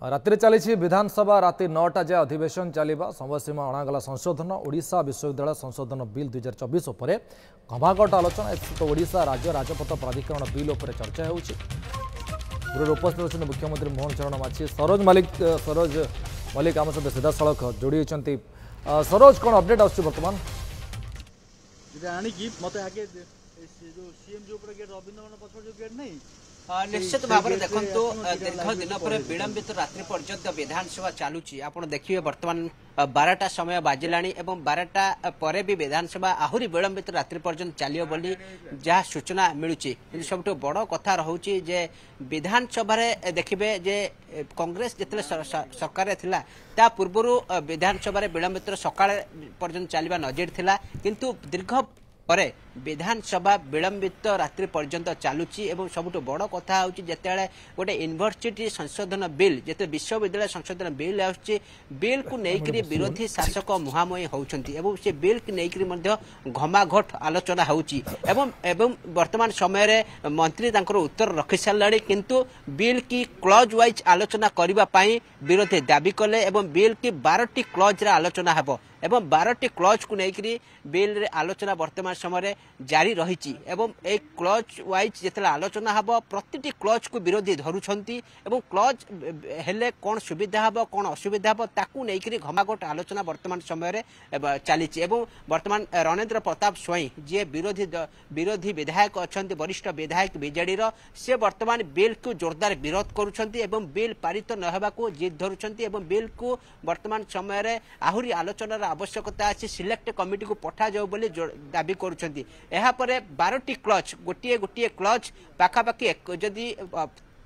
राति चली विधानसभा राति 9टा जाए अधिवेशन चलवा समयसीमा अणागला संशोधन ओडिशा विश्वविद्यालय संशोधन बिल 2024 उपर घमाघट आलोचना एसत ओडिशा राज्य राजपथ प्राधिकरण बिल उपर चर्चा होगी। गृह उपस्थित अच्छे मुख्यमंत्री मोहन चरण माझी सरोज मल्लिक आम सहित सीधासख जोड़ी होती। सरोज कौन अपडेट आस बर्तमान मत आगे सीएम जो गेट रविंद्र पक्ष जो गेट नहीं निश्चित भाव में देखो दीर्घ दिन पर विलंबित रात्रि पर्यंत विधानसभा चलुची आप देखिए बर्तमान 12टा समय बाजिला एवं 12टा पर भी विधानसभा आहुरी विलंबित रात्रि पर्यंत चलियो बोली जहाँ सूचना मिलूँ। सब बड़ कथा रोचे जे विधानसभा देखिए जे कांग्रेस जिते सरकार थिला ता पूर्व विधानसभा विलंबित सकाळ पर्यंत चलवा नजर थिला किंतु दीर्घ पर विधानसभा विलंबित रात्रि पर्यंत चलुची। सबुठ बड़ कथा हूँ जिते गोटे यूनिवर्सिटी संशोधन बिल जिते विश्वविद्यालय संशोधन बिल आसुची बिल को लेकर विरोधी शासक मुहांमुही होउछंती एवं से बिल को लेकर घमाघट आलोचना होउची एवं वर्तमान समय मंत्री तांकर उत्तर रखि सारे किंतु बिल की क्लॉज वाइज आलोचना करने विरोधी दाबी कले एवं बिल की 12टी क्लॉज रे आलोचना हेबो एवं 12टी क्लॉज को लेकर बिल रे आलोचना वर्तमान समय जारी रही एक क्लॉज वाइज जिते आलोचना हम प्रति क्लॉज को विरोधी धरुंती क्लॉज हेले कौन सुविधा हम कौन असुविधा हम ताकू नहीं घमाघट आलोचना वर्तमान समय चली वर्तमान रणेंद्र प्रताप स्वईं जी विरोधी विधायक अच्छा वरिष्ठ विधायक बीजेडी से वर्तमान बिल को जोरदार विरोध करुँच बिल पारित नहबा को जिद धरुंच बिल को वर्तमान समय आहुरी आलोचनार आवश्यकता अच्छी सिलेक्ट कमिटी को पठा जाऊ बोली दाबी करुँच। यापर 12टी क्लॉज गोटे गोटे क्लॉज पाखापाखि जदि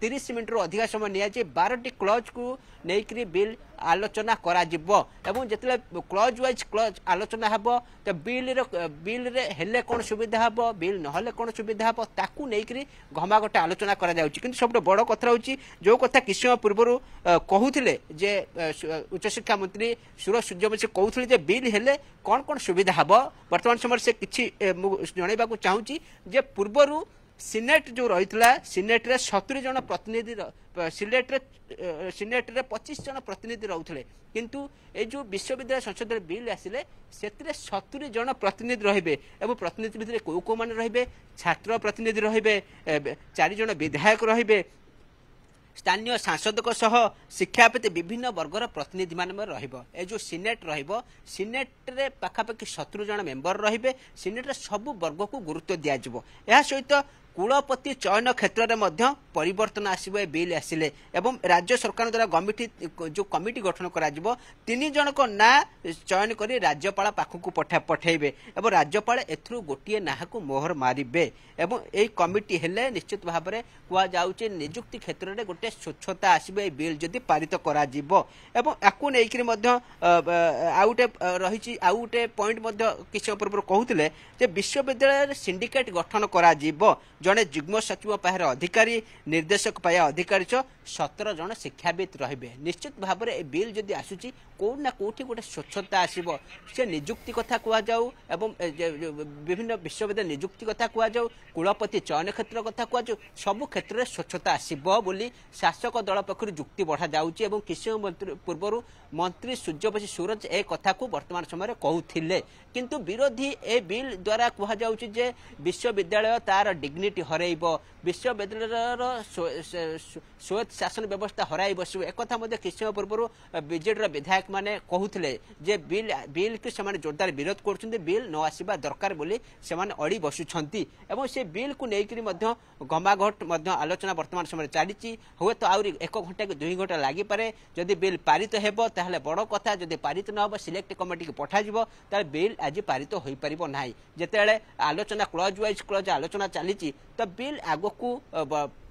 30 मिनट अधिक समय नि 12टी क्लॉज को लेकर बिल आलोचना करा जिते क्लॉज वाइज क्लॉज आलोचना हम तो बिल रे हेले कौन सुविधा हम बिल नहले कौन सुविधा हम ताकू लेकर घमाघट आलोचना करा सब बड़ कथा हूँ जो कथा किछ समय पूर्व कहते जे उच्चशिक्षा मंत्री सुरेश सूर्यवंशी कहते बिल हेले कौन कौन सुविधा हम वर्तमान समय से किसी जनवाक चाहूँगी जे पूर्वर सिनेट जो रही सिनेट रे 70 जन प्रतिनिधि सिनेट रे 25 जन प्रतिनिधि रोते किंतु ए जो विश्वविद्यालय संशोधन बिल आसिले से 70 जन प्रतिनिधि रहिबे एवं प्रतिनिधि भितर को को मान रहिबे छात्र प्रतिनिधि रहिबे 4 जन विधायक रहिबे स्थानीय सांसद सह शिक्षापति विभिन्न वर्गर प्रतिनिधि मान ए जो सिनेट सिनेट रे पाखापाखि 70 जन मेंबर रहिबे सिनेट रे सब वर्ग को गुरुत्व दिया जिवो। या सहित कुलपति चयन क्षेत्र में परिवर्तन आसब बिल आसिले एवं राज्य सरकार द्वारा जो कमिटी गठन करा 3 जन को ना चयन कर राज्यपाल पाखक पठेबे एवं राज्यपाल एथरू गोटे ना को मोहर मारे एवं यही कमिटी हेले निश्चित भाव में कहुचे निजुक्ति क्षेत्र में गोटे स्वच्छता आसब बिल जदि पारित करा एवं याकू नहीं आउटे रही आउटे पॉइंट किसी पूर्व कहते विश्वविद्यालय सिंडिकेट गठन करा जड़े जुग्म सचिव पाखे अधिकारी निर्देशक पाए अधिकारी 17 जन शिक्षाविद रे निश्चित भाव में बिल जदि आसूची कौन ना कौटी गोटे स्वच्छता आसब से निजुक्ति कथा कहु एवं विभिन्न विश्वविद्यालय निजुक्ति कथा कहु कुलपति चयन क्षेत्र कथा कहु सबु क्षेत्र में स्वच्छता आसब बोली शासक दल पक्ष जुक्ति बढ़ा जाऊँगी और किसी पूर्व मंत्री सूर्यवंशी सूरज ए कथा को वर्तमान समय कहते किंतु विरोधी ए बिल द्वारा कहुचे जे विश्वविद्यालय तार डिग्निटी हरइब विश्वविद्यालय स्वायत्त शासन व्यवस्था हराई बस एक किसी समय पूर्व बीजेडी विधायक माने कहते जे बिल को से जोरदार विरोध कर बिल न आसवा दरकार बोली से अड़ी बसुंट एवं से बिल को लेकर घमाघट आलोचना वर्तमान समय चली हुए तो आउरी 1 घंटा कि 2 घंटा लगी पारे जदि बिल पारित हेबो ताहले बड़ कथा जदि पारित न हो सिलेक्ट कमिटी को पठा ताले बिल आज पारित हो पारिबो नाही जेतेले आलोचना क्लॉज वाइज क्लॉज आलोचना चली तो बिल आग को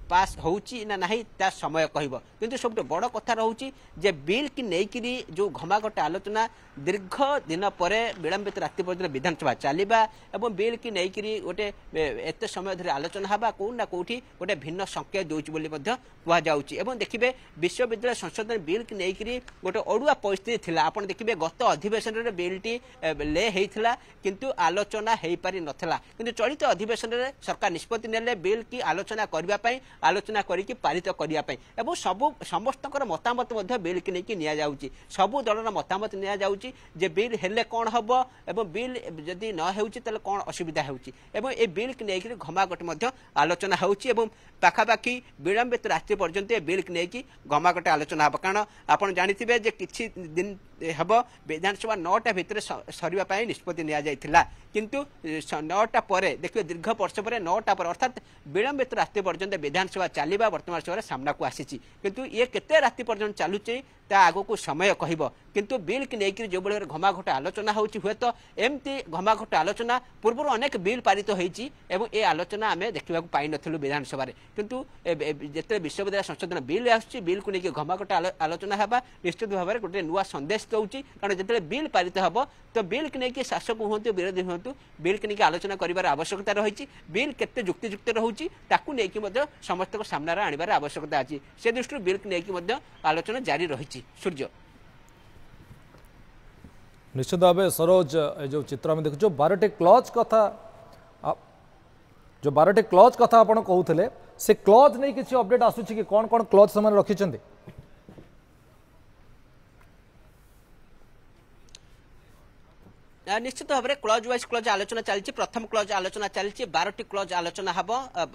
पास होउची ना नहीं ता समय कहब किंतु सब बड़ कथा रोचे जे बिल की लेकिरी जो घमाघट आलोचना दीर्घ दिन पर विलंबित रात्रि पर्यटन विधानसभा चलवा एवं बिल की लेकिरी गोटे एत समय धरी आलोचना हवा कौन ना कौटी गोटे भिन्न संकेत दूसरी कहु देखिए विश्वविद्यालय संशोधन बिल की लेकिरी गोटे अड़ुआ परिस्थिति थी आप देखिए गत अधिवेशन में बिलटी ले होता किंतु आलोचना हो पारि नथिला किंतु चलित अधिवेशन में सरकार निष्पत्ति नेले बिल की आलोचना करने आलोचना करके पारित करने एवं सबू समस्त मतामत बिल की नहीं नि जाऊँगी सबू दलर मतामत नि जाऊँगी जे बिल हेले कौन हम एवं बिल जदि न होउची तले कौन असुविधा होउची एवं ए बिल की नहीं घमाघट आलोचना होउची एवं पाखापाखि विलंबित रात्रि पर्यंत ए बिल की नहीं घमाघट आलोचना हम कारण आपड़ जानी जे किछि दिन हम विधानसभा 9टा भितर सरिबा निष्पत्ति निया जाइथिला किंतु 9टा पर देखिए दीर्घ वर्ष पर 9टा पर अर्थात विलंबित रात्रि पर्यंत विधानसभा चलवा वर्तमान समय सामना को आसी किंतु ये केते रात्रि पर्यंत चलुचे ता आगो को समय कहब किंतु बिल की नहीं जो भाई घमाघट आलोचना होची हुए तो एमती घमाघट आलोचना पूर्व अनेक बिल पारित होती ए आलोचना आम देखा पाई नथिलु विधानसभा किंतु जिते विश्वविद्यालय संशोधन बिल आसुची बिल को लेकिन घमाघट आलोचना हेबा निश्चित भाव में गोटे नुआ संदेश दौची कारण जिते बिल पारित हम तो बिल की नहीं शासक हूँ विरोधी हूँ बिल की नहीं आलोचना कर आवश्यकता रही बिल केते जुक्तियुक्त रोचे ताकू नहीं समस्त को सामने आनबार आवश्यकता अच्छी से दृष्टि बिल की नहीं आलोचना जारी रही सूर्य निश्चित भाव सरोज जो चित्र आम देखु 12टी क्लज कथा जो 12टी क्लज कथा आप कहते से क्लज नहीं किसी अपडेट आसूची कि कौन कौन क्लज से रखिंट निश्चित भाव में क्लज वाइज क्लज आलोचना चलती प्रथम क्लज आलोचना चलती 12टी क्लज आलोचना हम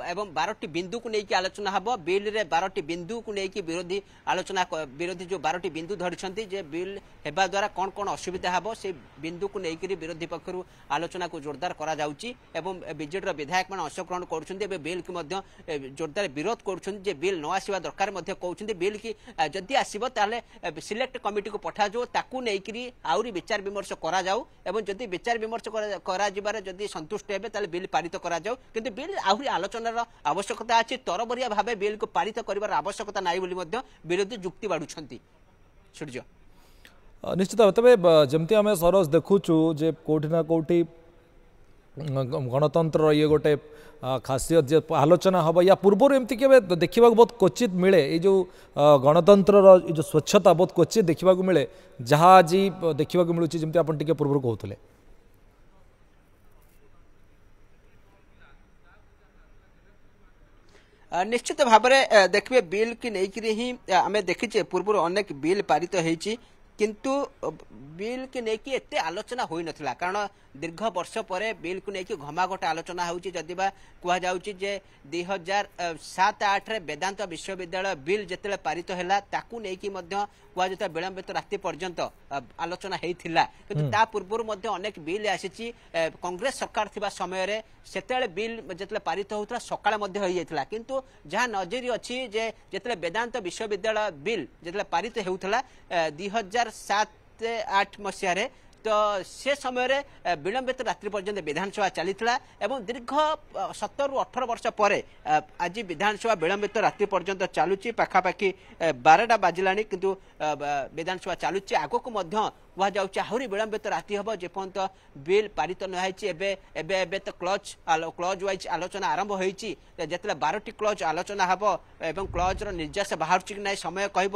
एवं 12टी बिंदु को लेकिन आलोचना हम बिल रे 12टी बिंदु को लेकिन विरोधी आलोचना विरोधी जो 12टी बिंदु धरिछंती जे बिल हेबा द्वारा कौन कौन असुविधा हम से बिंदु को लेकिन विरोधी पक्षर आलोचना को जोरदार करा जाउची एवं बीजेडी विधायक मान अंशग्रहण करुछंती बिल की जोरदार विरोध करुछंती जे बिल न आसीबा दरकार मध्ये कहउछंती बिल की जदि आसीबो ताले सिलेक्ट कमिटी को पठा जो ताकू लेकिन आउरी विचार विमर्श करा जाऊ एवं जदि विचार विमर्श करा जदि संतुष्ट हे ताले बिल पारित करा जाऊ किंतु बिल आहुरी आलोचनार आवश्यकता अच्छी तरबरिया भाव बिल को पारित कर आवश्यकता नहीं बोली विरोधी जुक्ति बाढ़ुंट सूर्य निश्चित भाव तेज जमती आम सरोज देखुचु जे कोठी ना कोठी गणतंत्र ये गोटे खासियत जे आलोचना हम या पूर्व एमती के देखा बहुत क्वचित मिले ये जो गणतंत्र जो स्वच्छता बहुत क्वचित देखा मिले जहाँ आज देखा मिलूँ जमी आप पूर्व कहते निश्चित भाव में देखिए बिल की नहीं ही आम देखीचे पूर्व अनेक बिल पारित होती किंतु बिल की नहीं एते आलोचना हो नथिला कारण दीर्घ वर्ष पर बिल को लेकिन घमाघट आलोचना होची जदिबा कुआ जाउची जे 2007-8 रे वेदांत विश्वविद्यालय बिल जेतेले पारित हैला ताकू लेकिन मध्य कुआ जता विलंबित रात्रि पर्यंत आलोचना हेइथिला किंतु ता पूर्व मध्य अनेक बिल आसीची कांग्रेस सरकार थिबा समय रे सेतेले बिल जेतेले पारित होउतला सकाळे मध्य होई जायतिला किंतु जहा नजरी अछि जे जेतेले वेदांत विश्वविद्यालय बिल जेतेले पारित हेउतला 2007-8 मसिया तो से समय विलंबित रात्रि पर्यंत विधानसभा चली दीर्घ 17-18 वर्ष पर आज विधानसभा विलंबित रात्रि पर्यंत चलुची पाखापाखि 12टा बाजिला किंतु विधानसभा चलुची आग को कह जाऊँ आहरी विलंबित राति हम जेपर्यंत बिल पारित नई तो क्लज वाइज आलोचना आरंभ होती जिते 12टी क्लज आलोचना हम एवं क्लजर निर्यास बाहर कि ना समय कह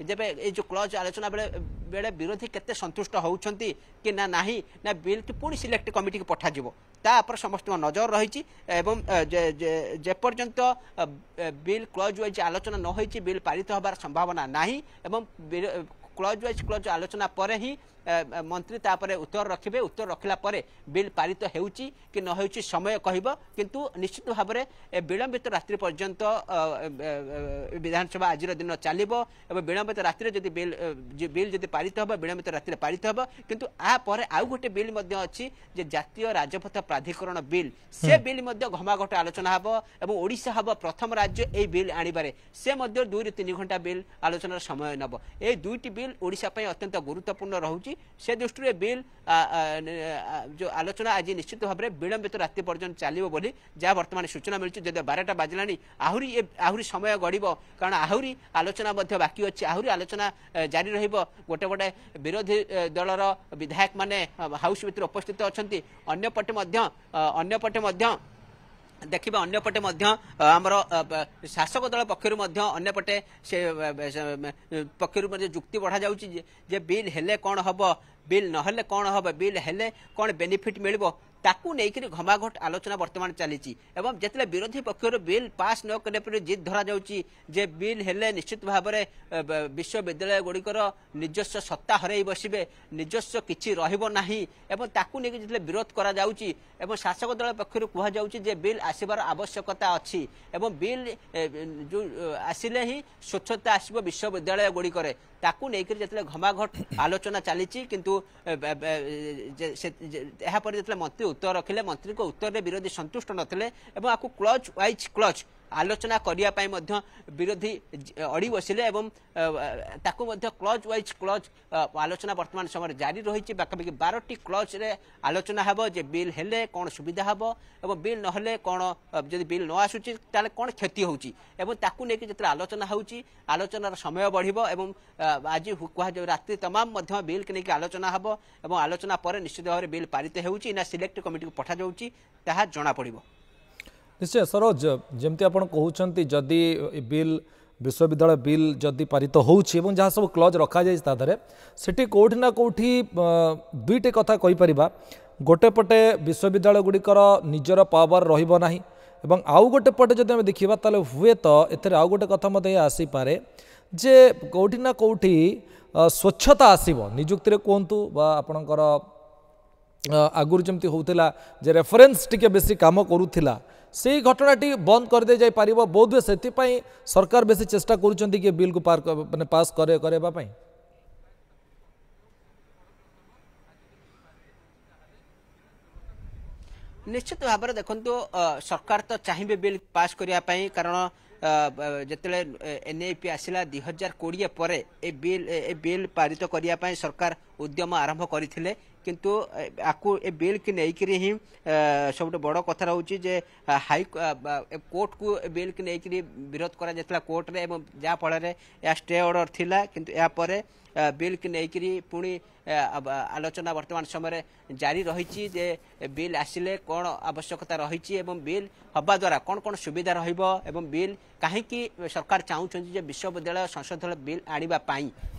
जब ये जो क्लज आलोचना बेले विरोधी केते संतुष्ट होउछंती कि ना नहीं ना बिल की पुणी सिलेक्ट कमिटी को पठा तापर समस्त नजर रही जेपर्यंत बिल क्लज वाइज आलोचना न होती बिल पारित होबार संभावना नहीं एवं क्लज वाइज क्लज आलोचना पर ही मंत्री तापर उत्तर रखिबे उत्तर रखला परे बिल पारित हेउची कि न हेउची समय कहब किंतु निश्चित भाव में विलंबित रात्रि पर्यंत विधानसभा आज दिन चलिबो एवं विलंबित रात्रि जदि बिल जदि पारित होबा विलंबित रात्रि पारित होबा किंतु आ परे आउ गोटे बिल मध्ये अछि जे जातीय राजपथ प्राधिकरण बिल से बिल मध्ये घमाघट आलोचना हबो एवं ओडिशा हबो प्रथम राज्य ए बिल आनिबारे से मध्ये 2 ରୁ 3 घंटा बिल आलोचनार समय नब ए दुईटी बिल ओडिशा पई अत्यंत गुरुत्वपूर्ण रहउची से दृष्टि बिल जो आलोचना आज निश्चित भाव में विलंबित रात्रि पर्यंत चलो बोली जहाँ बर्तमान सूचना मिली जब 12टा बाजिला आहरी समय गड़ब कारण आहरी आलोचना बाकी अच्छी आहरी आलोचना जारी रहिबो गोटे गोटे विरोधी दलर विधायक माने हाउस भितर उपस्थित अच्छा अन्यपटे देखिए अन्यपटे आमर शासक दल पक्षर अन्यपटे से पक्षर जुक्ति बढ़ा जाउची जे बिल हेले कौन हम बिल नहेले कौन हम बिल हेले कौन बेनिफिट मिलबो ताकू नहीं घमाघट आलोचना वर्तमान चली जिते विरोधी पक्षर बिल पास न करने जिद धरा जाउची जे बिल हेले निश्चित भाव में विश्वविद्यालय गुड़िकर निजस्व सत्ता हरई बसबे निजस्व किछि रहिबो नाही एवं ताकू नहीं जिते विरोध करा जाउची एवं शासक दल पक्षर कह जाउची जे बिल आसीबार आवश्यकता अछि एवं बिल जो आसिले ही स्वच्छता आसीबो विश्वविद्यालय गुड़िकर ताकू नहीं जिते घमाघट आलोचना चली किंतु जिते मंत्री उत्तर रखिले मंत्री को उत्तर में विरोधी संतुष्ट नथिले एवं आपको क्लज वाइज क्लज आलोचना करने विरोधी अड़ी बसिले एवं ताकू क्लज वाइज क्लज आलोचना वर्तमान समय जारी रही पाखापाखि 12टी क्लज रे आलोचना हेबो जे बिल हेले कौन सुविधा हेबो एवं बिल नहले कौन जदि बिल न आसुची ताले कौन क्षति होउची एवं ताकू नेकी जते आलोचना होउची आलोचनार समय बढ़िबो एवं आज कह रात्रि तमाम बिल के नेकी आलोचना हेबो एवं आलोचना पर निश्चित भाव बिल पारित होउची ना सिलेक्ट कमिटी को पठा जाउची ताहा जणा पड़िबो। निश्चय सरोज जमती आप कहते जदि बिल विश्वविद्यालय बिल जदि पारित होउछि एवं जहाँ सब क्लज रखा जाए तादरे सेठी कोठी ना कोठी दुईटे कथा कहि परिबा गोटे पटे विश्वविद्यालय गुड़िकर निजर पावर रहिबो नाही एवं आउ गोटे पटे जदि हम देखिबा ताले हुए तो एथरे आउ गोटे कथा मते आसी पारे जे कोठी ना कोठी स्वच्छता आसीबो नियुक्ति रे कोंतु बा आपणकर आगुर जमती होउथिला जे रेफरेंस टिके बेसी काम करूथिला से घटनाटी बंद कर दे जाय पारिबो बोध से सरकार बेसी चेष्टा करूछंती कि बिल को माने पास करेबा पई। निश्चित भाव में देखो सरकार तो चाहिए बिल पास करने कारण जिते एनईपी आसला 2020 पर ए बिल पारित करने सरकार उद्यम आरंभ करते किंतु आपको ए बिल की लेकर ही सब बड़ कथा रोचे जे हाई कोर्ट को बिल की लेकर विरोध करा कोर्ट रे जहाँ फल या स्टे ऑर्डर थिला किंतु या पर बिल की लेकर पुणी आलोचना वर्तमान समय जारी रही जे बिल आसिले कौन आवश्यकता रही बिल हवा द्वारा कौन कौन सुविधा रहिबो बिल कहीं सरकार चाहूँ विश्वविद्यालय संशोधन बिल आने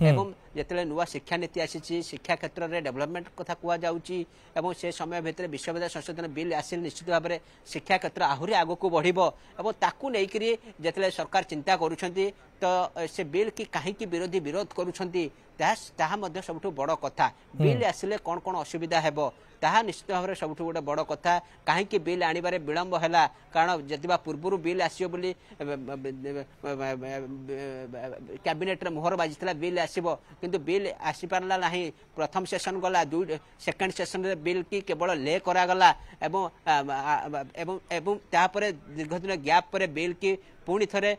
एवं जिते नुआ शिक्षा नीति आसी शिक्षा क्षेत्र में डेवलपमेंट कथा कहुँ से समय भितर विश्वविद्यालय संशोधन बिल आसिले निश्चित भाव में शिक्षा क्षेत्र आहरी आग को बढ़ो और ताकू लेकिन जिते सरकार चिंता करुँच तो से बिल की कहीं विरोधी विरोध करुँच सब बड़ कथा बिल आसिले कौन कौन असुविधा हेबो ताहा निश्चित भाव में सब गोटे बड़ कथा कहीं बिल आने विलंब है कारण जदिबा पूर्व बिल आसो बोली कैबिनेट मोहर बाजी बिल आसो किंतु बिल आसी पारला नहीं प्रथम सेशन गला सेकेंड सेशन रे बिल की केवल ले करागला एवं दीर्घ दिन गैप पर बिल की पुणी थे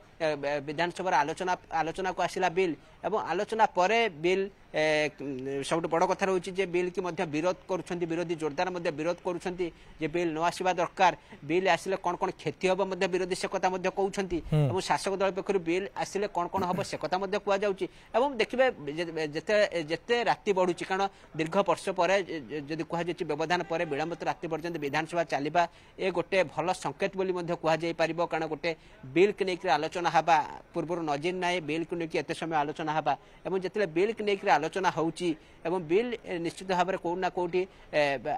विधानसभा आलोचना को आसला बिल एवं आलोचना पर बिल सब बड़ कथा रोचे बिल की विरोध करुँच विरोधी जोरदार विरोध करुँच बिल न आसवा दरकार बिल आसिले कौन कौन क्षति हम विरोधी से कथा कहते शासक दल पक्ष बिल आसिले कौन कौन हम से कथा कहु देखिए जिते राति बढ़ुँ कारण दीर्घ वर्ष पर जदि कहुच्छे व्यवधान पर विलंबित राति पर्यंत विधानसभा चलवा ए गोटे भल संकेत कहुपर कारण गोटे बिल के लेकर आलोचना हवा पूर्व नजर ना बिल को लेकिन एत समय आलोचना हवा एवं जिते बिल के लेकर आलोचना होउची एवं बिल निश्चित भाव में कौटना कौटी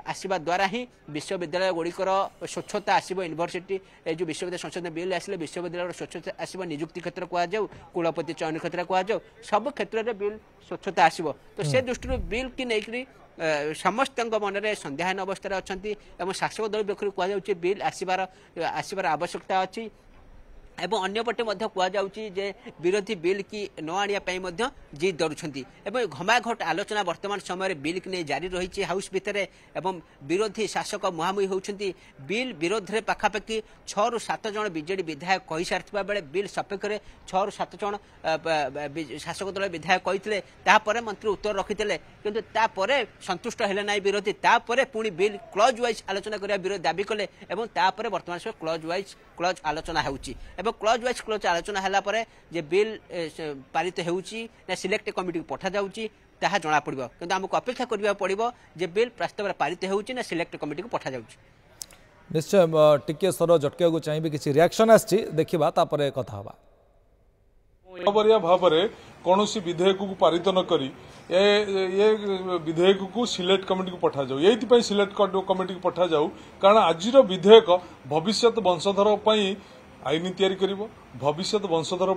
आसवा द्वारा ही विश्वविद्यालय गुड़िकर स्वच्छता आसो यूनिवर्सिटी जो विश्वविद्यालय संशोधन बिल आसिले विश्वविद्यालय स्वच्छता आसो नियुक्ति क्षेत्र कहु कुलपति चयन क्षेत्र कहु सब क्षेत्र में बिल स्वच्छता आसो तो से दृष्टि बिल की लेकर समस्त मन में संदेहान अवस्था अच्छा शासक दल पक्ष कहु बिल आसबार आवश्यकता अच्छी एवं अन्यपटे कहुचे विरोधी बिल की न आने जिद धरुंट एवं घमाघट आलोचना वर्तमान समय बिल की नहीं जारी रही हाउस भितर एवं विरोधी शासक मुहांमुही होती बिल विरोध में पाखापाखि 6 ରୁ 7 जन बीजेडी विधायक कही सारी बेले बिल सपेक्ष में 6 ରୁ 7 जन शासक दल विधायक कही मंत्री उत्तर रखिते किंतु संतुष्ट हेले ना विरोधी पुणी बिल क्लज वाइज आलोचना करने विरोध दाबी कले वर्तमान समय क्लज वाइज क्लज आलोचना होउची क्लज वाइज क्लज आलोचना है जे बिल पारित होउची ना सिलेक्ट कमिटी को पठा जाउची ताहा जना पड़िबो किंतु हमको अपेक्षा करबा पड़िबो जे बिल प्रस्ताव पारित होउची ना सिलेक्ट कमिटी को पठा जाउची। निश्चय टिके सर झटके को चाहिए किसी रिएक्शन आछि देखिबा तापरे कथा हबा। बरिया भाव में कौन विधेयक को पारित न करी ये विधेयक को सिलेक्ट कमिटी को पठा जाऊ ये सिलेक्ट कमिटी को पठा जाऊ कारण आज विधेयक भविष्य वंशधर आईन तैयारी करिवो भविष्य वंशधर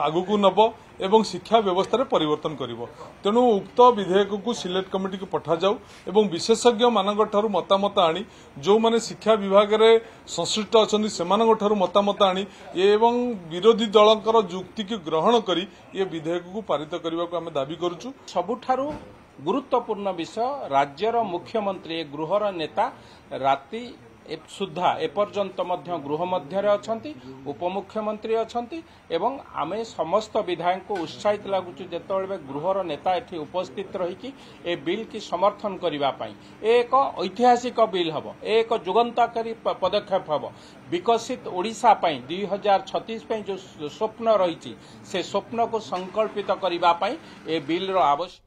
आगु नब एवं शिक्षा व्यवस्था परिवर्तन करिवो तेणु उक्त विधेयक को सिलेक्ट कमिटी को पठा जाऊ एवं विशेषज्ञ मानक ठारू मतामत आनी जो माने शिक्षा विभाग रे संश्लिष्ट अछंती सेमानक ठारू मतामत आनी एवं विरोधी दलकर जुक्ति की ग्रहण करी ये विधेयक को पारित करने को आम दाबी करूछु। सबुठारू गुरुत्वपूर्ण विषय राज्यर मुख्यमंत्री गृहर नेता राति सुधा एपर्यंत मध्य गृह मध्य अछंती उपमुख्यमंत्री अछंती एवं आमे समस्त विधायक को उत्साहित लगुच जेतबेले गृहर नेता एठी उपस्थित रही ए बिल की समर्थन करबा पई एक ऐतिहासिक बिल हबो एक जुगंताकारी पदक्षेप हबो विकसित ओडिशा पई 2036 पई जो स्वप्न रही से स्वप्न को संकल्पित करबा पई ए बिल रो आवश्यक।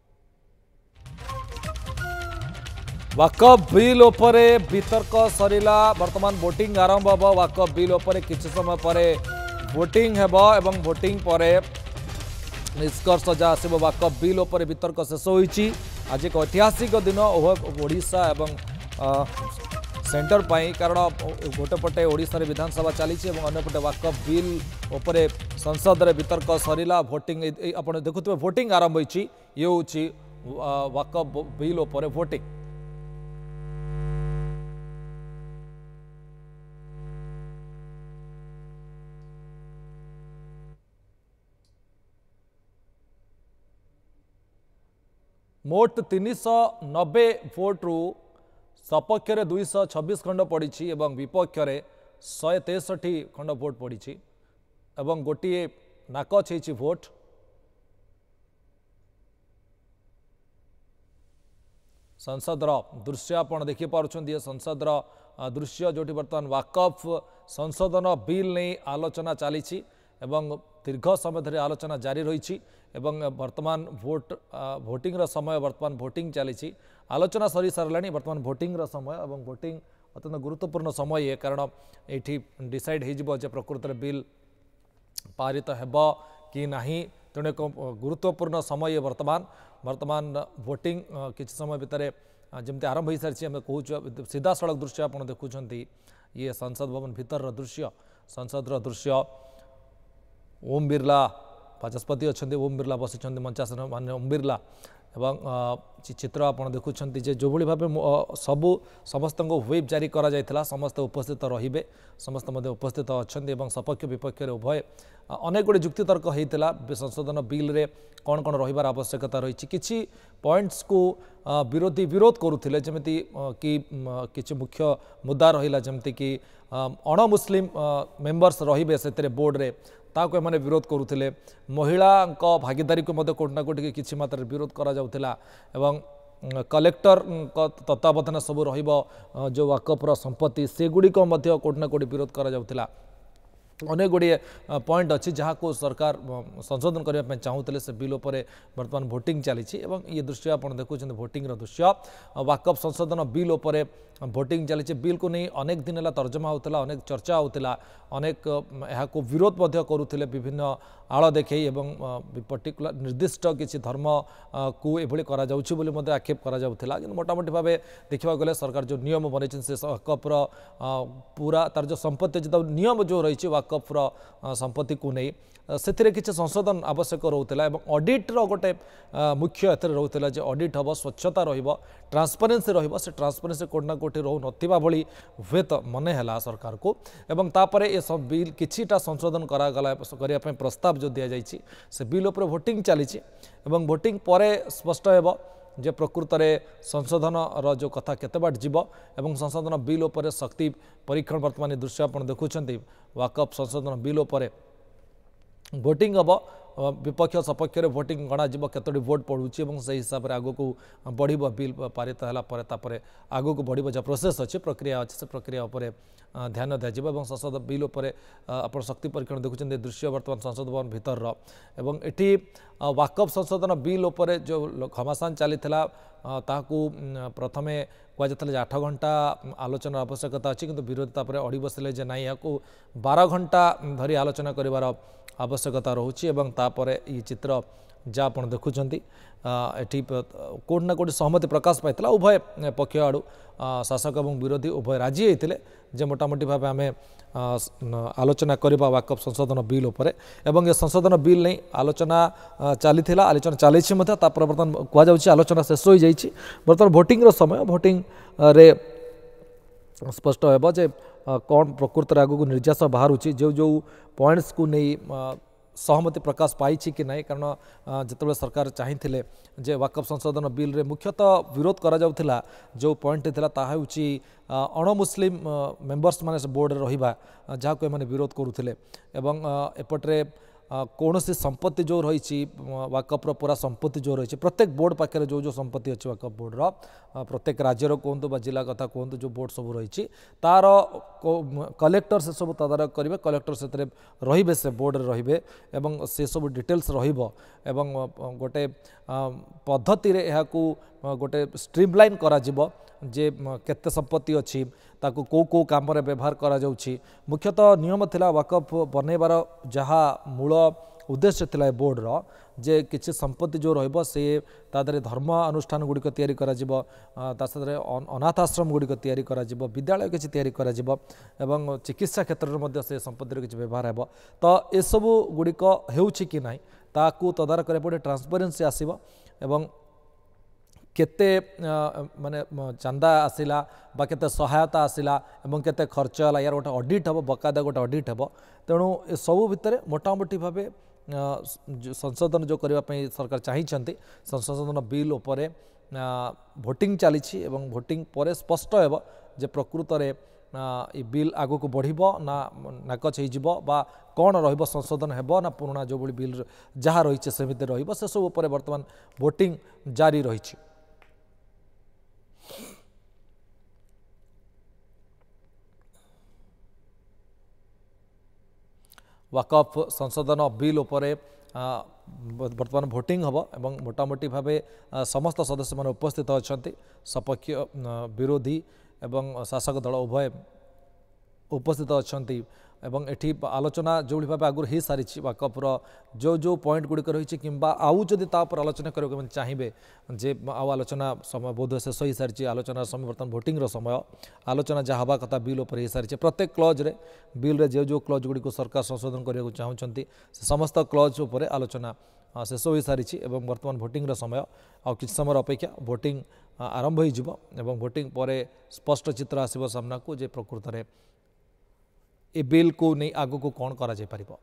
वाकफ बिल उपरे वितर्क सरिला वर्तमान वोटिंग आरंभ हम वाकफ बिल उपरे किछि समय पर वोटिंग हेबो एवं वोटिंग परे निष्कर्ष जा आसिबो वाकफ बिल उपरे वितर्क शेष होईची आज एक ऐतिहासिक दिन ओडिशा एवं सेंटर पाई कारण गोटे पटे ओडिशा रे विधानसभा चली अन्य पटे वाकफ बिल उपरे संसद रे वितर्क सरिला वोटिंग आपण देखुथबे वोटिंग आरंभ होईची ये होची वाकफ बिल उपरे वोटिंग। मोट 390 भोट रु सपक्ष 226 खंड पड़ी एवं विपक्ष 163 खंड भोट पड़ी एवं गोटे नाकच होती भोट। संसदर दृश्य आप देखिपुं संसदर दृश्य जो बर्तमान वाकफ संशोधन बिल नहीं आलोचना चली दीर्घ समय धरी आलोचना जारी रही वर्तमान भोटिंग समय वर्तमान भोटिंग चली आलोचना सरी सारा वर्तमान भोटिंग समय और भोटिंग अत्यंत गुरुत्वपूर्ण समय है कारण ये डिसाइड हो प्रकृत बिल पारित हेब कि नहीं तेणु एक गुरुत्वपूर्ण समय वर्तमान वर्तमान भोटिंग किसी समय भितर जमती आरंभ हो सारी आम कहूँ सीधा सड़क दृश्य आप देखुं ये संसद भवन भितर दृश्य संसद दृश्य ओम बिरला बाचस्पति अच्छा ओम बिरला बसी मंचासन मान ओम बिरला एवं चित्र आप देखुं जो भाव सबू समस्त व्हिप जारी करा समस्त उपस्थित रे समस्त उपस्थित अच्छा सपक्ष विपक्ष उभय अनेक गुड़े जुक्तितर्क होता संशोधन बिल रे कौन कौन रही आवश्यकता रही किसी पॉइंट्स को विरोधी विरोध करुले जमी कि मुख्य मुद्दा रहा जमती कि अण मुस्लिम मेंबर्स रे से बोर्ड रे ताको एमाने विरोध करुले महिला भागीदारी को मध्य कोटना कोटि किछि मात्रा विरोध करा जाउथिला एवं कलेक्टर तत्वावधान सब रहिबो जो वाकफर संपत्ति सेगुड़ी को मध्य कोटना कोटि विरोध करा जाउथिला अनेक गुड़िए पॉइंट अच्छी जहाँ को सरकार संशोधन करने चाहूले से बिल उपर वर्तमान भोटिंग चली ये दृश्य आप देखुं भोटिंग दृश्य वाकफ संशोधन बिल उपर भोटिंग चली बिल को नहीं अनेक दिन है तर्जमा होता अनेक चर्चा होता अनेक यहाँ विरोध करुले विभिन्न आड़ देखई पर्टिकुलर निर्दिष्ट किसी धर्म को ये आक्षेप करा मोटामोटी भाव देखा गले सरकार जो नियम बन से वाकफर पूरा तार जो संपत्ति जो नियम जो रही वाकफर संपत्ति को नहीं से किसी संशोधन आवश्यक रोला ऑडिटर गोटे मुख्य एथर रोला ऑडिट हम स्वच्छता ट्रांसपेरेंसी से ट्रांसपेरेंसी कोटना कोटि रो नथिबा भली हुए तो मने हला सरकार को एवं तापरे ये सब बिल किछिटा संशोधन करागला करने प्रस्ताव जो दि जाइए से बिल उपर भोटिंग चली भोटिंग परे स्पष्ट हेब जे प्रकृत में संशोधन जो कथा केते बाट जीव एवं संशोधन बिल उपर शक्ति परीक्षण वर्तमान दृश्य आप देखुं वाकफ संशोधन बिल उपर भोटिंग हम विपक्ष सपक्ष भोटिंग गणाजी केतोटी भोट पड़ूँ से हिसाब से आग को बढ़ बिल पारित है आग को बढ़ जो प्रोसेस अच्छी प्रक्रिया अच्छी से प्रक्रिया उपर ध्यान दिज्व संसद बिल उपर आप शक्ति परीक्षण देखुं दृश्य वर्तमान संसद भवन भितर एवं एटी वाकफ संशोधन बिल उपर जो घमासान चली प्रथमे कहुले 8 घंटा आलोचना आवश्यकता अच्छी किंतु विरोधी पर अड़ी बसिले जे नाई 12 घंटा धरी आलोचना करिवार आवश्यकता रोचे ये चित्र जहाँ आप देखुं ये कौट ना कौट सहमति प्रकाश पाई उभय पक्ष आड़ू शासक और विरोधी उभय राजी होते जे मोटामोटी भाव आम आलोचना करवा वाकफ संशोधन बिल उपर एवं ये संशोधन बिल नहीं आलोचना चली आलोचना चली बर्तमान कहुच्छे आलोचना शेष हो जाइए बर्तमान भोटिंग समय भोटिंग रे स्पष्ट होब जे कौन प्रकृत आगक निर्यास बाहर जो जो पॉइंट्स को नहीं सहमति प्रकाश पाई कि नहीं कारण जिते सरकार चाहिए जे वाकफ संशोधन बिल रे मुख्यतः विरोध करा जाउथिला जो पॉइंट थिला ताहा होची अण मुस्लिम मेंबर्स माने बोर्ड रे रहिबा जहाँ को एमाने विरोध करुथिले एवं एपटरे कौन सी संपत्ति जो रही वाकफ्र पूरा संपत्ति जो रही प्रत्येक बोर्ड पाखे जो जो संपत्ति अच्छी वाकफ बोर्डर प्रत्येक राज्यर कहतु जिला कथा कहतु जो बोर्ड सब रही तार कलेक्टर से सब तदारख करेंगे कलेक्टर से रे से बोर्ड रे एवं से सब डिटेल्स एवं गोटे पद्धति गोटे स्ट्रीमलाइन करा जे केते संपत्ति अच्छी ताकू को को काम रे व्यवहार करा जाउछि मुख्यतः नियम थिला वाकफ बनैबार जहाँ मूल उद्देश्य थिला बोर्ड रो जे किछि संपत्ति जो रहिबो से तादरे धर्म अनुष्ठान गुड़िक तैयारी करा जिवो तासरे अनाथ आश्रम गुड़िक तैयारी करा जिवो विद्यालय किछि तैयारी करा जिवो एवं चिकित्सा क्षेत्र रे मध्ये से संपत्ति रे किछि व्यवहार हेबो तो ए सब गुड़िक हेउछि कि नाही ताकू तदारख करे पड़े ट्रांसपेरेंसी आसीबो एवं केते माने चंदा आसिला बा केते सहायता आसिला एवं केते खर्च होला यार गोटे ऑडिट हम बकायदा गोटे ऑडिट हम तेणु ए सब भितर मोटामोटी भाव संशोधन जो करने सरकार चाहिए संशोधन बिल उपर भोटिंग चली भोटिंग पर स्पष्ट हो जे प्रकृत में ये बिल आग को बढ़ो ना नाकच हो कौन रहिबो संशोधन हेबो ना पुराना जो बड़ी बिल जहाँ रही सेमिति रहिबो से सब उपर वर्तमान भोटिंग जारी रही। वाकफ संशोधन बिल उपर बर्तमान भोटिंग हम एवं मोटामोटी भाव समस्त सदस्य मान उपस्थित अच्छा सपक्ष विरोधी एवं शासक दल उभय उपस्थित अच्छा एवं एठी आलोचना जो भाव आगुरी हो सारी वाकफ्र जो जो पॉइंट गुड़िक रही कि आउ जदि तापर आलोचना करने चाहिए जे आउ आलोचना समय बोध शेष हो सारी आलोचना समय बर्तमान भोटिंग समय आलोचना जहाँ हवा कथा बिल उपर हो सारी प्रत्येक क्लज रे बिल रे जो जो क्लज गुड़ी सरकार संशोधन करने चाहते समस्त क्लज उपर आलोचना शेष हो सारी बर्तमान भोटिंग समय आ कि समय अपेक्षा भोटिंग आरंभ हो भोटिंग पर स्पष्ट चित्र आसो सामना को जे प्रकृत में ए बिल को नहीं आगू को कौन करा जाय परिबो।